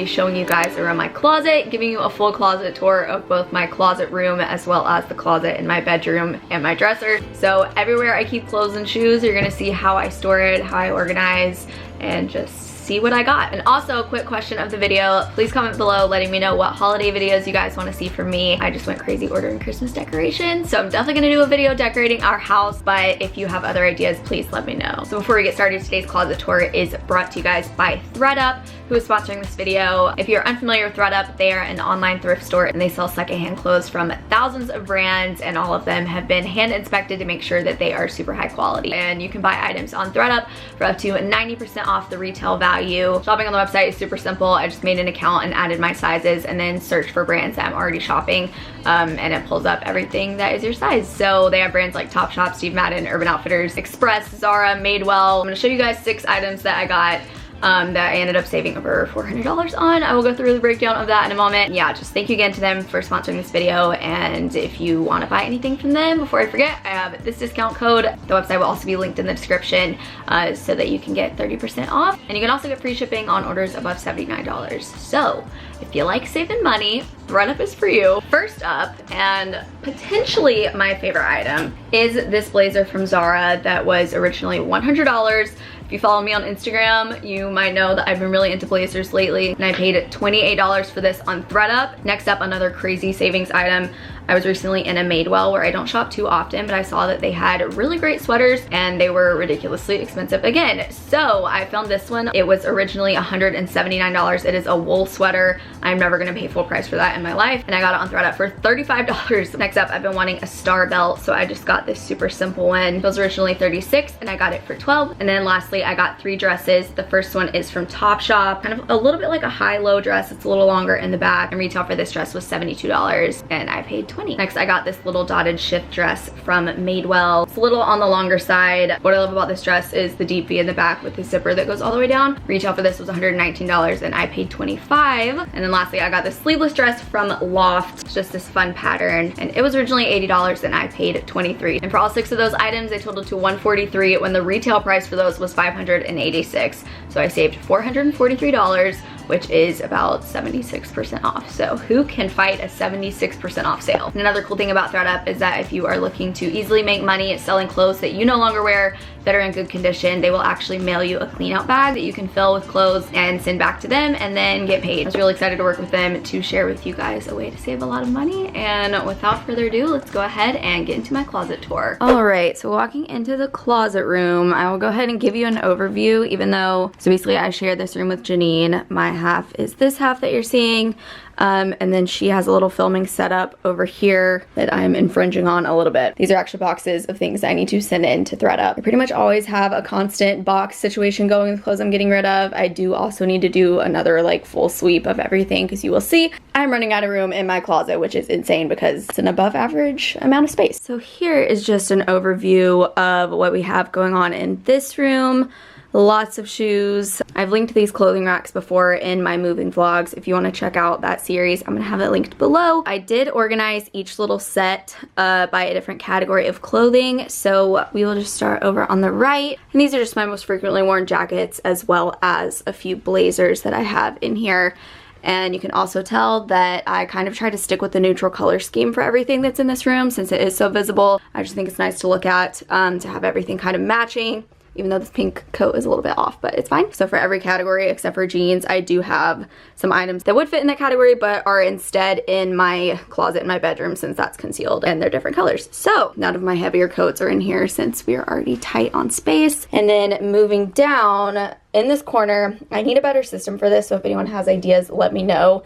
showing you guys around my closet, giving you a full closet tour of both my closet room as well as the closet in my bedroom and my dresser. So everywhere I keep clothes and shoes, you're gonna see how I store it, how I organize, and just see what I got. And also, a quick question of the video, please comment below letting me know what holiday videos you guys want to see from me. I just went crazy ordering Christmas decorations, so I'm definitely gonna do a video decorating our house, but if you have other ideas, please let me know. So before we get started, today's closet tour is brought to you guys by ThredUp, who is sponsoring this video. If you're unfamiliar with ThredUp, they are an online thrift store and they sell secondhand clothes from thousands of brands, and all of them have been hand inspected to make sure that they are super high quality. And you can buy items on ThredUp for up to 90% off the retail value. Shopping on the website is super simple. I just made an account and added my sizes and then searched for brands that I'm already shopping, and it pulls up everything that is your size. So they have brands like Topshop, Steve Madden, Urban Outfitters, Express, Zara, Madewell. I'm gonna show you guys 6 items that I got that I ended up saving over $400 on. I will go through the breakdown of that in a moment. Yeah, just thank you again to them for sponsoring this video, and if you want to buy anything from them, before I forget, I have this discount code. The website will also be linked in the description so that you can get 30% off, and you can also get free shipping on orders above $79. So if you like saving money, ThredUp is for you. First up, and potentially my favorite item, is this blazer from Zara that was originally $100. If you follow me on Instagram, you might know that I've been really into blazers lately, and I paid $28 for this on ThredUp. Next up, another crazy savings item. I was recently in a Madewell where I don't shop too often, but I saw that they had really great sweaters and they were ridiculously expensive again. So I found this one. It was originally $179. It is a wool sweater. I'm never gonna pay full price for that in my life, and I got it on ThredUp for $35. Next up, I've been wanting a star belt, so I just got this super simple one. It was originally $36 and I got it for $12. And then lastly, I got 3 dresses. The first one is from Topshop, kind of a little bit like a high-low dress. It's a little longer in the back, and retail for this dress was $72 and I paid $20. Next, I got this little dotted shift dress from Madewell. It's a little on the longer side. What I love about this dress is the deep V in the back with the zipper that goes all the way down. Retail for this was $119 and I paid $25. And then lastly, I got this sleeveless dress from Loft. It's just this fun pattern, and it was originally $80 and I paid $23. And for all 6 of those items, they totaled to $143 when the retail price for those was $586. So I saved $443, which is about 76% off. So who can fight a 76% off sale? And another cool thing about ThredUp is that if you are looking to easily make money selling clothes that you no longer wear that are in good condition, they will actually mail you a clean out bag that you can fill with clothes and send back to them and then get paid. I was really excited to work with them to share with you guys a way to save a lot of money. And without further ado, let's go ahead and get into my closet tour. All right, so walking into the closet room, I will go ahead and give you an overview, even though, so basically I share this room with Janine. My half is this half that you're seeing. And then she has a little filming setup over here that I'm infringing on a little bit. These are actually boxes of things I need to send in to ThredUp. I pretty much always have a constant box situation going with clothes I'm getting rid of. I do also need to do another like full sweep of everything, because you will see I'm running out of room in my closet, which is insane because it's an above average amount of space. So here is just an overview of what we have going on in this room. Lots of shoes. I've linked these clothing racks before in my moving vlogs. If you want to check out that series, I'm gonna have it linked below. I did organize each little set by a different category of clothing, so we will just start over on the right. And these are just my most frequently worn jackets, as well as a few blazers that I have in here. And you can also tell that I kind of try to stick with the neutral color scheme for everything that's in this room, since it is so visible. I just think it's nice to look at, to have everything kind of matching, even though this pink coat is a little bit off, but it's fine. So for every category except for jeans, I do have some items that would fit in that category, but are instead in my closet in my bedroom, since that's concealed and they're different colors. So none of my heavier coats are in here since we are already tight on space. And then moving down in this corner, I need a better system for this, so if anyone has ideas, let me know.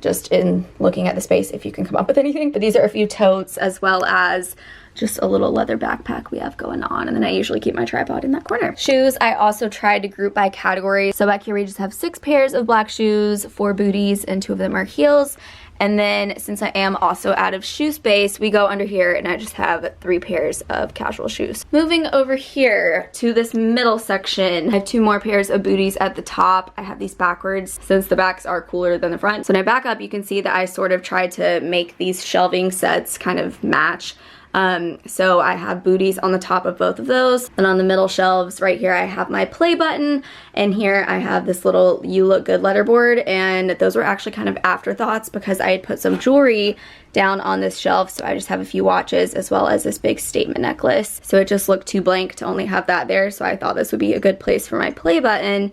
Just in looking at the space, if you can come up with anything. But these are a few totes, as well as just a little leather backpack we have going on, and then I usually keep my tripod in that corner. Shoes, I also tried to group by category. So back here we just have 6 pairs of black shoes, 4 booties, and 2 of them are heels. And then since I am also out of shoe space, we go under here and I just have 3 pairs of casual shoes. Moving over here to this middle section, I have 2 more pairs of booties at the top. I have these backwards since the backs are cooler than the front. So when I back up, you can see that I sort of tried to make these shelving sets kind of match. So I have booties on the top of both of those. And on the middle shelves right here, I have my play button. And here I have this little You Look Good letterboard. And those were actually kind of afterthoughts because I had put some jewelry down on this shelf. So I just have a few watches as well as this big statement necklace. So it just looked too blank to only have that there. So I thought this would be a good place for my play button.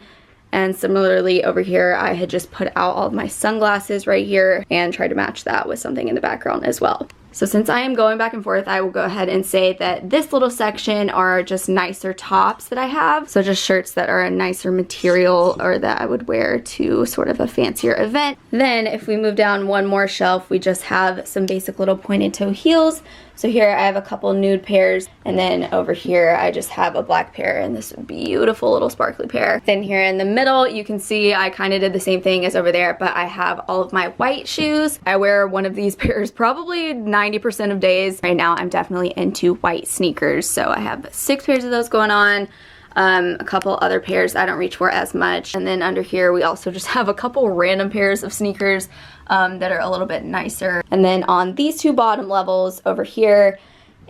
And similarly over here, I had just put out all of my sunglasses right here and tried to match that with something in the background as well. So since I am going back and forth, I will go ahead and say that this little section are just nicer tops that I have. So just shirts that are a nicer material or that I would wear to sort of a fancier event. Then if we move down one more shelf, we just have some basic little pointed toe heels. So here I have a couple nude pairs, and then over here I just have a black pair and this beautiful little sparkly pair. Then here in the middle you can see I kind of did the same thing as over there, but I have all of my white shoes. I wear one of these pairs probably 90% of days. Right now I'm definitely into white sneakers, so I have 6 pairs of those going on. A couple other pairs I don't reach for as much. And then under here we also just have a couple random pairs of sneakers that are a little bit nicer. And then on these 2 bottom levels over here,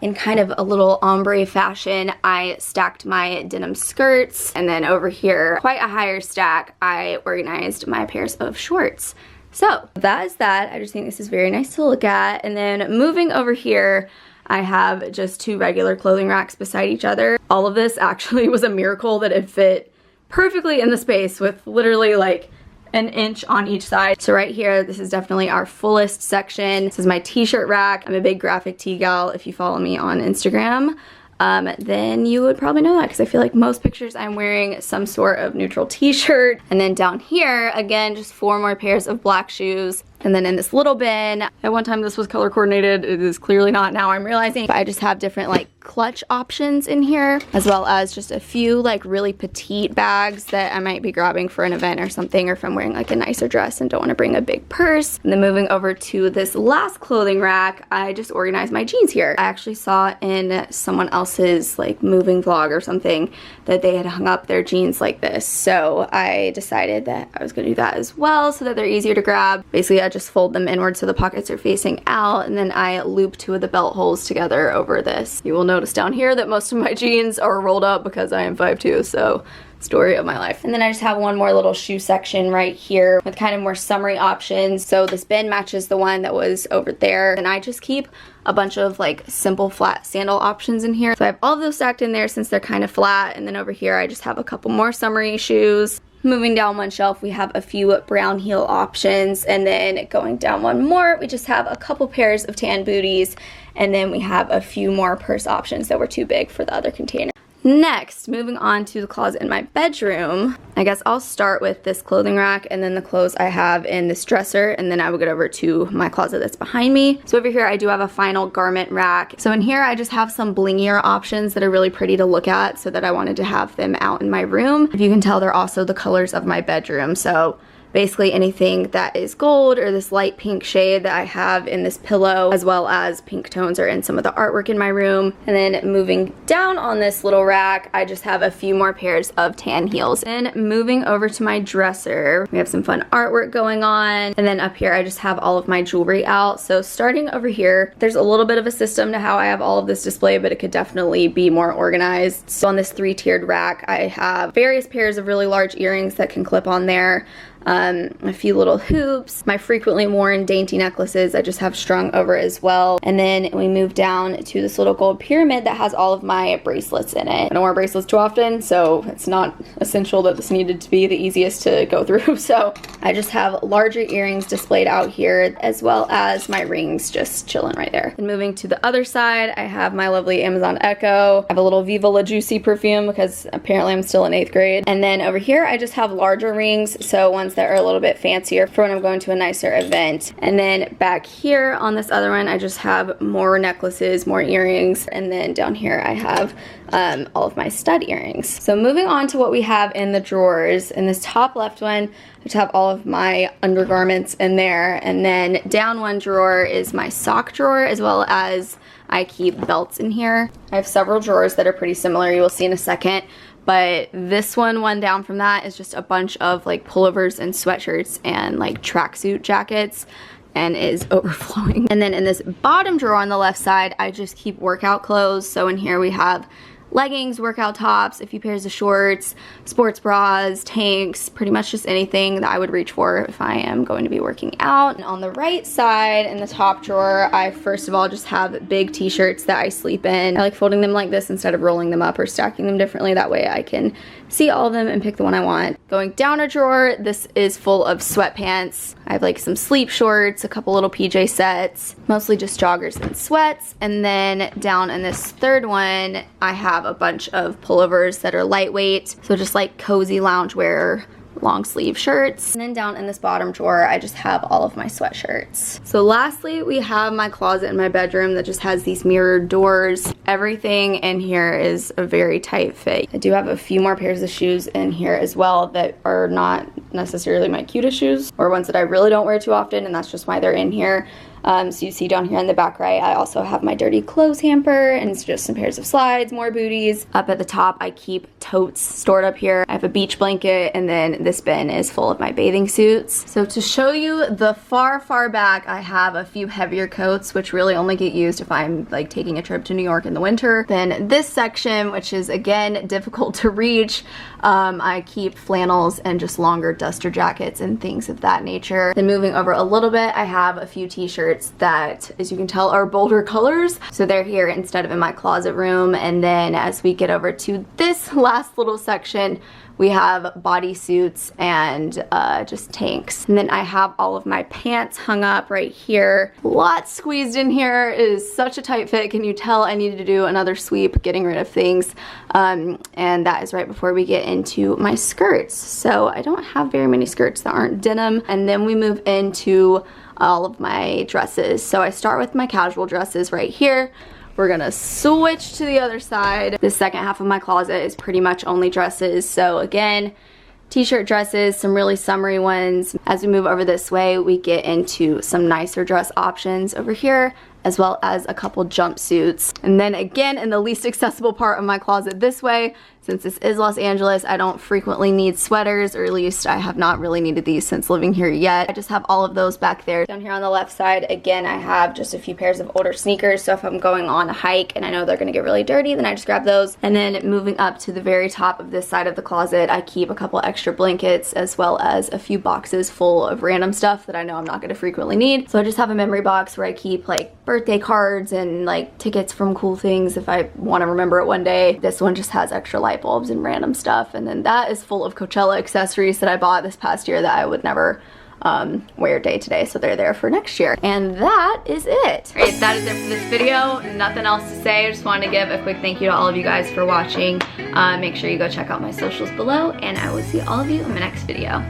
in kind of a little ombre fashion, I stacked my denim skirts. And then over here, quite a higher stack, I organized my pairs of shorts. So that is that. I just think this is very nice to look at. And then moving over here, I have just 2 regular clothing racks beside each other. All of this actually was a miracle that it fit perfectly in the space with literally like an inch on each side. So right here, this is definitely our fullest section. This is my t-shirt rack. I'm a big graphic tee gal. If you follow me on Instagram, then you would probably know that because I feel like most pictures I'm wearing some sort of neutral t-shirt. And then down here, again, just 4 more pairs of black shoes. And then in this little bin, at one time this was color coordinated, it is clearly not now, I'm realizing. But I just have different like clutch options in here, as well as just a few like really petite bags that I might be grabbing for an event or something, or if I'm wearing like a nicer dress and don't want to bring a big purse. And then moving over to this last clothing rack, I just organized my jeans here. I actually saw in someone else's like moving vlog or something that they had hung up their jeans like this. So I decided that I was gonna do that as well so that they're easier to grab. Basically, I just fold them inward so the pockets are facing out, and then I loop 2 of the belt holes together over this. You will notice down here that most of my jeans are rolled up because I am 5'2", so story of my life. And then I just have one more little shoe section right here with kind of more summery options. So this bin matches the one that was over there, and I just keep a bunch of like simple flat sandal options in here. So I have all of those stacked in there since they're kind of flat, and then over here I just have a couple more summery shoes. Moving down one shelf, we have a few brown heel options, and then going down one more, we just have a couple pairs of tan booties, and then we have a few more purse options that were too big for the other container. Next, moving on to the closet in my bedroom, I guess I'll start with this clothing rack and then the clothes I have in this dresser, and then I will get over to my closet that's behind me. So over here I do have a final garment rack. So in here I just have some blingier options that are really pretty to look at, so that I wanted to have them out in my room. If you can tell, they're also the colors of my bedroom. So basically anything that is gold or this light pink shade that I have in this pillow, as well as pink tones are in some of the artwork in my room. And then moving down on this little rack, I just have a few more pairs of tan heels. And moving over to my dresser, we have some fun artwork going on. And then up here, I just have all of my jewelry out. So starting over here, there's a little bit of a system to how I have all of this displayed, but it could definitely be more organized. So on this 3-tiered rack, I have various pairs of really large earrings that can clip on there. A few little hoops, my frequently worn dainty necklaces I just have strung over as well. And then we move down to this little gold pyramid that has all of my bracelets in it. I don't wear bracelets too often, so it's not essential that this needed to be the easiest to go through. So I just have larger earrings displayed out here, as well as my rings just chilling right there. And moving to the other side, I have my lovely Amazon Echo. I have a little Viva La Juicy perfume because apparently I'm still in 8th grade. And then over here, I just have larger rings, so ones that are a little bit fancier for when I'm going to a nicer event. And then back here on this other one, I just have more necklaces, more earrings, and then down here I have all of my stud earrings. So moving on to what we have in the drawers, in this top left one, I just have all of my undergarments in there, and then down one drawer is my sock drawer, as well as I keep belts in here. I have several drawers that are pretty similar, you will see in a second. But this one down from that is just a bunch of like pullovers and sweatshirts and like tracksuit jackets. and is overflowing. And then in this bottom drawer on the left side, I just keep workout clothes. So in here we have leggings, workout tops, a few pairs of shorts, sports bras, tanks, pretty much just anything that I would reach for if I am going to be working out. And on the right side in the top drawer, I first of all just have big t-shirts that I sleep in. I like folding them like this instead of rolling them up or stacking them differently. That way I can see all of them and pick the one I want. Going down a drawer, this is full of sweatpants. I have like some sleep shorts, a couple little PJ sets, mostly just joggers and sweats. And then down in this third one, I have a bunch of pullovers that are lightweight. So just like cozy loungewear, long sleeve shirts. And then down in this bottom drawer, I just have all of my sweatshirts. So lastly, we have my closet in my bedroom that just has these mirrored doors. Everything in here is a very tight fit. I do have a few more pairs of shoes in here as well that are not necessarily my cutest shoes, or ones that I really don't wear too often, and that's just why they're in here. So you see down here on the back right, I also have my dirty clothes hamper, and it's just some pairs of slides, more booties. Up at the top, I keep totes stored up here. I have a beach blanket, and then this bin is full of my bathing suits. So to show you the far, far back, I have a few heavier coats, which really only get used if I'm like taking a trip to New York in the winter. Then this section, which is again difficult to reach, I keep flannels and just longer duster jackets and things of that nature. Then moving over a little bit, I have a few t-shirts that, as you can tell, are bolder colors. So they're here instead of in my closet room. And then as we get over to this last little section, we have bodysuits and just tanks. And then I have all of my pants hung up right here. Lots squeezed in here. It is such a tight fit. Can you tell I needed to do another sweep getting rid of things? And that is right before we get into my skirts. So I don't have very many skirts that aren't denim. And then we move into all of my dresses. So I start with my casual dresses right here. We're gonna switch to the other side. The second half of my closet is pretty much only dresses. So again, t-shirt dresses, some really summery ones. As we move over this way, we get into some nicer dress options over here, as well as a couple jumpsuits. And then again, in the least accessible part of my closet this way, since this is Los Angeles, I don't frequently need sweaters, or at least I have not really needed these since living here yet. I just have all of those back there. Down here on the left side, again, I have just a few pairs of older sneakers, so if I'm going on a hike and I know they're gonna get really dirty, then I just grab those. And then moving up to the very top of this side of the closet, I keep a couple extra blankets, as well as a few boxes full of random stuff that I know I'm not gonna frequently need. So I just have a memory box where I keep like birthday cards and like tickets from cool things if I wanna remember it one day. This one just has extra light bulbs and random stuff, and then that is full of Coachella accessories that I bought this past year that I would never wear day to day, so they're there for next year. And that is it. All right, that is it for this video. Nothing else to say. I just wanted to give a quick thank you to all of you guys for watching. Make sure you go check out my socials below, and I will see all of you in my next video.